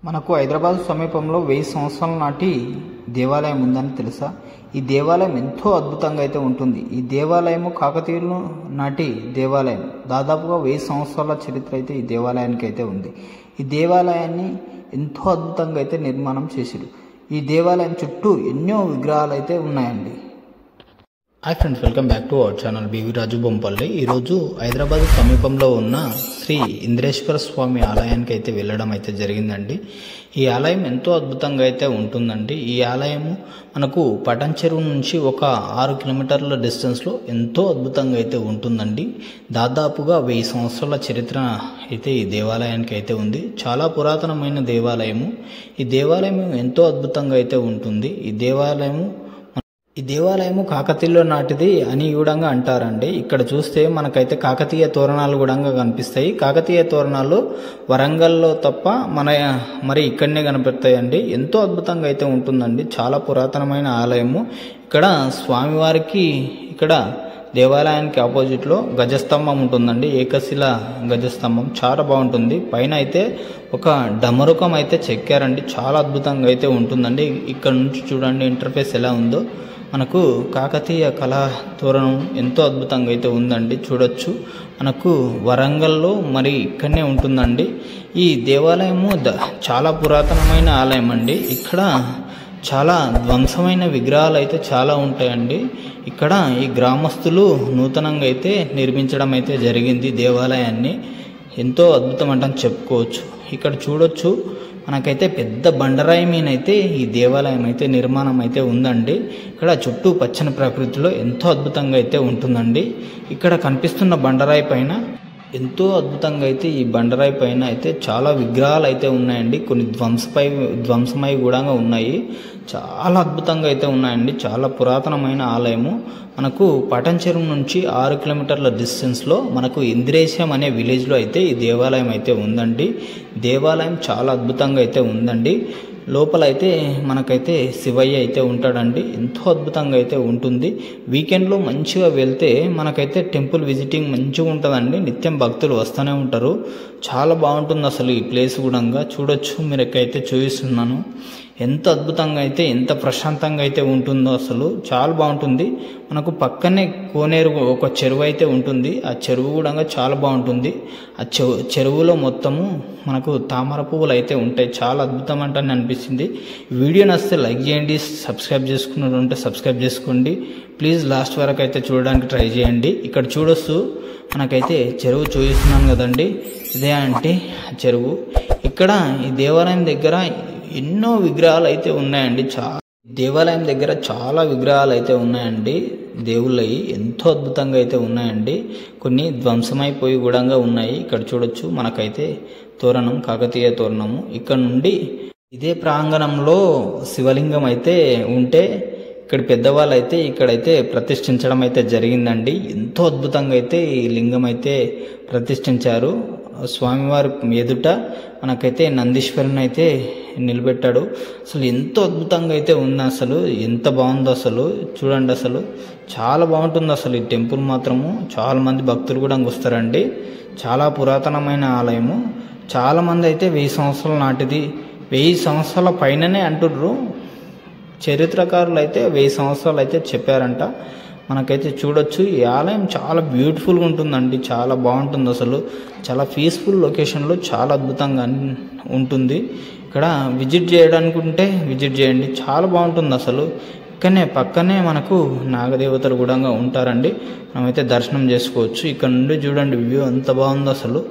మనకు హైదరాబాద్ సమీపంలో 1000 సంవత్సరాల నాటి దేవాలయం ఉందని తెలుసా? ఈ దేవాలయం ఎంతో అద్భుతంగా అయితే ఉంటుంది. ఈ దేవాలయము కాకతీయుల నాటి దేవాలయం. దాదాపుగా 1000 సంవత్సరాల చరిత్ర అయితే ఈ దేవాలయానికి అయితే ఉంది. ఈ దేవాలయాన్ని ఎంతో అద్భుతంగా అయితే నిర్మాణం చేశారు. ఈ దేవాలయం చుట్టూ ఎన్నో విగ్రహాలు అయితే ఉన్నాయండి. Hi friends, welcome back to our channel BV Raju Bompalli. ఈరోజు హైదరాబాద్ సమీపంలో ఉన్న శ్రీ ఇంద్రేశ్వర స్వామి ఆలయానికి అయితే వెళ్ళడం అయితే జరిగిందండి. ఈ ఆలయం ఎంతో అద్భుతంగా అయితే ఉంటుందండి. ఈ ఆలయము మనకు పటన్ చెరువు నుంచి ఒక 6 కిలోమీటర్ల డిస్టెన్స్లో ఎంతో అద్భుతంగా అయితే ఉంటుందండి. దాదాపుగా 1000 సంవత్సరాల చరిత్ర అయితే ఈ దేవాలయానికి అయితే ఉంది. చాలా పురాతనమైన దేవాలయము. ఈ దేవాలయం ఎంతో అద్భుతంగా అయితే ఉంటుంది. ఈ దేవాలయము కాకతీయుల నాటిది అని కూడా అంటారండి. ఇక్కడ చూస్తే మనకైతే కాకతీయ తోరణాలు కూడా కనిపిస్తాయి. కాకతీయ తోరణాలు వరంగల్లో తప్ప మరి ఇక్కడనే కనిపిస్తాయండి. ఎంతో అద్భుతంగా అయితే ఉంటుందండి. చాలా పురాతనమైన ఆలయము. ఇక్కడ స్వామివారికి ఇక్కడ దేవాలయానికి ఆపోజిట్లో గజస్తంభం ఉంటుందండి. ఏకశిల గజస్తంభం చాలా బాగుంటుంది. పైన అయితే ఒక డమరుకం అయితే చెక్కారండి. చాలా అద్భుతంగా అయితే ఉంటుందండి. ఇక్కడ నుంచి చూడండి ఇంటర్ఫేస్ ఎలా ఉందో. మనకు కాకతీయ కళా తోరణం ఎంతో అద్భుతంగా అయితే ఉందండి. చూడొచ్చు. మనకు వరంగల్లో మరి ఇక్కడనే ఉంటుందండి. ఈ దేవాలయము చాలా పురాతనమైన ఆలయం అండి. ఇక్కడ చాలా ధ్వంసమైన విగ్రహాలు అయితే చాలా ఉంటాయండి. ఇక్కడ ఈ గ్రామస్తులు నూతనంగా అయితే నిర్మించడం అయితే జరిగింది. దేవాలయాన్ని ఎంతో అద్భుతం అంటని చెప్పుకోవచ్చు. ఇక్కడ చూడొచ్చు. మనకైతే పెద్ద బండరాయి మీద అయితే ఈ దేవాలయం అయితే నిర్మాణం అయితే ఉందండి. ఇక్కడ చుట్టూ పచ్చని ప్రకృతిలో ఎంతో అద్భుతంగా అయితే ఉంటుందండి. ఇక్కడ కనిపిస్తున్న బండరాయి పైన ఎంతో అద్భుతంగా అయితే ఈ బండరాయి పైన అయితే చాలా విగ్రహాలు అయితే ఉన్నాయండి. కొన్ని ధ్వంసమై కూడా ఉన్నాయి. చాలా అద్భుతంగా అయితే ఉన్నాయండి. చాలా పురాతనమైన ఆలయము. మనకు పటన్ చెరువు నుంచి 6 కిలోమీటర్ల డిస్టెన్స్లో మనకు ఇంద్రేశం అనే విలేజ్లో అయితే ఈ దేవాలయం అయితే ఉందండి. దేవాలయం చాలా అద్భుతంగా అయితే ఉందండి. లోపల అయితే మనకైతే శివయ్య అయితే ఉంటాడండి. ఎంతో అద్భుతంగా అయితే ఉంటుంది. వీకెండ్లో మంచిగా వెళ్తే మనకైతే టెంపుల్ విజిటింగ్ మంచిగా ఉంటుందండి. నిత్యం భక్తులు వస్తూనే ఉంటారు. చాలా బాగుంటుంది అసలు ఈ ప్లేస్ కూడా. చూడొచ్చు. మీరు ఎక్కడైతే చూపిస్తున్నాను. ఎంత అద్భుతంగా అయితే ఎంత ప్రశాంతంగా అయితే ఉంటుందో అసలు చాలా బాగుంటుంది. మనకు పక్కనే కోనేరు ఒక చెరువు అయితే ఉంటుంది. ఆ చెరువు కూడా చాలా బాగుంటుంది. ఆ చెరువులో మొత్తము మనకు తామర పువ్వులు అయితే ఉంటాయి. చాలా అద్భుతం అంటే అనిపిస్తుంది. వీడియో నచ్చితే లైక్ చేయండి. సబ్స్క్రైబ్ చేసుకున్నట్టు ఉంటే సబ్స్క్రైబ్ చేసుకోండి. ప్లీజ్ లాస్ట్ వరకు అయితే చూడడానికి ట్రై చేయండి. ఇక్కడ చూడొచ్చు. మనకైతే చెరువు చూపిస్తున్నాను కదండి. ఇదే అంటే చెరువు. ఇక్కడ ఈ దేవాలయం దగ్గర ఎన్నో విగ్రహాలు అయితే ఉన్నాయండి. దేవాలయం దగ్గర చాలా విగ్రహాలు అయితే ఉన్నాయండి. దేవుళ్ళవి ఎంతో అద్భుతంగా అయితే ఉన్నాయండి. కొన్ని ధ్వంసమైపోయి కూడా ఉన్నాయి. ఇక్కడ చూడొచ్చు. మనకైతే తోరణం కాకతీయ తోరణము. ఇక్కడ నుండి ఇదే ప్రాంగణంలో శివలింగం అయితే ఉంటే ఇక్కడ పెద్దవాళ్ళు అయితే ఇక్కడైతే ప్రతిష్ఠించడం అయితే జరిగిందండి. ఎంతో అద్భుతంగా అయితే ఈ లింగం అయితే ప్రతిష్ఠించారు. స్వామివారి ఎదుట మనకైతే నందీశ్వరుని అయితే నిలబెట్టాడు. అసలు ఎంతో అద్భుతంగా అయితే ఉంది. అసలు ఎంత బాగుందో అసలు చూడండి. అసలు చాలా బాగుంటుంది అసలు ఈ టెంపుల్ మాత్రము. చాలా మంది భక్తులు కూడా వస్తారండి. చాలా పురాతనమైన ఆలయము. చాలా మంది అయితే 1000 సంవత్సరాల నాటిది, 1000 సంవత్సరాల పైననే అంటుర్రు. చరిత్రకారులు అయితే 1000 సంవత్సరాలు అయితే చెప్పారంట. మనకైతే చూడొచ్చు. ఈ ఆలయం చాలా బ్యూటిఫుల్గా ఉంటుందండి. చాలా బాగుంటుంది అసలు. చాలా పీస్ఫుల్ లొకేషన్లో చాలా అద్భుతంగా ఉంటుంది. ఇక్కడ విజిట్ చేయడానికి ఉంటే విజిట్ చేయండి. చాలా బాగుంటుంది అసలు. పక్కనే మనకు నాగదేవతలు కూడా ఉంటారండి. మనమైతే దర్శనం చేసుకోవచ్చు. ఇక్కడ నుండి చూడండి వ్యూ ఎంత బాగుందో అసలు.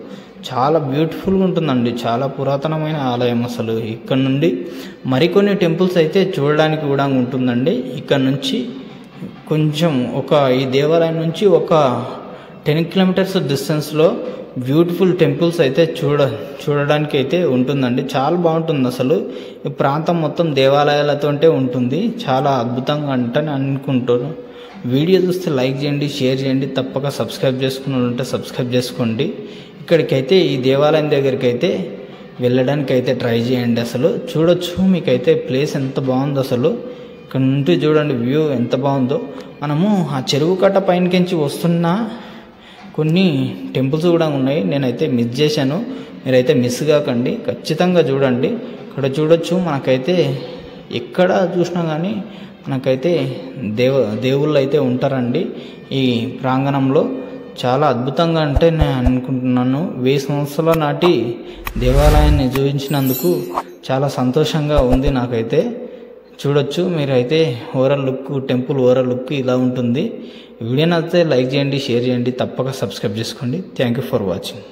చాలా బ్యూటిఫుల్గా ఉంటుందండి. చాలా పురాతనమైన ఆలయం అసలు. ఇక్కడ నుండి మరికొన్ని టెంపుల్స్ అయితే చూడడానికి కూడా ఉంటుందండి. ఇక్కడ నుంచి కొంచెం ఈ దేవాలయం నుంచి ఒక 10 కిలోమీటర్స్ డిస్టెన్స్లో బ్యూటిఫుల్ టెంపుల్స్ అయితే చూడడానికి అయితే ఉంటుందండి. చాలా బాగుంటుంది అసలు. ఈ ప్రాంతం మొత్తం దేవాలయాలతో ఉంటుంది. చాలా అద్భుతంగా అంటని అనుకుంటారు. వీడియో చూస్తే లైక్ చేయండి, షేర్ చేయండి. తప్పక సబ్స్క్రైబ్ చేసుకున్నట్టుంటే సబ్స్క్రైబ్ చేసుకోండి. ఇక్కడికైతే ఈ దేవాలయం దగ్గరికి అయితే వెళ్ళడానికి అయితే ట్రై చేయండి. అసలు చూడొచ్చు. మీకైతే ప్లేస్ ఎంత బాగుందో అసలు. ఇక్కడ నుండి చూడండి వ్యూ ఎంత బాగుందో. మనము ఆ చెరువు కట్ట పైనకించి వస్తున్న కొన్ని టెంపుల్స్ కూడా ఉన్నాయి. నేనైతే మిస్ చేశాను. మీరైతే మిస్ కాకండి, ఖచ్చితంగా చూడండి. ఇక్కడ చూడొచ్చు, మనకైతే ఎక్కడ చూసినా కానీ మనకైతే దేవుళ్ళు అయితే ఉంటారండి ఈ ప్రాంగణంలో. చాలా అద్భుతంగా అంటే నేను అనుకుంటున్నాను. 1000 సంవత్సరాల నాటి దేవాలయాన్ని చూపించినందుకు చాలా సంతోషంగా ఉంది నాకైతే. చూడొచ్చు మీరైతే టెంపుల్ ఓవరాల్ లుక్ ఇలా ఉంటుంది. వీడియో నచ్చితే లైక్ చేయండి, షేర్ చేయండి, తప్పక సబ్స్క్రైబ్ చేసుకోండి. Thank you for watching.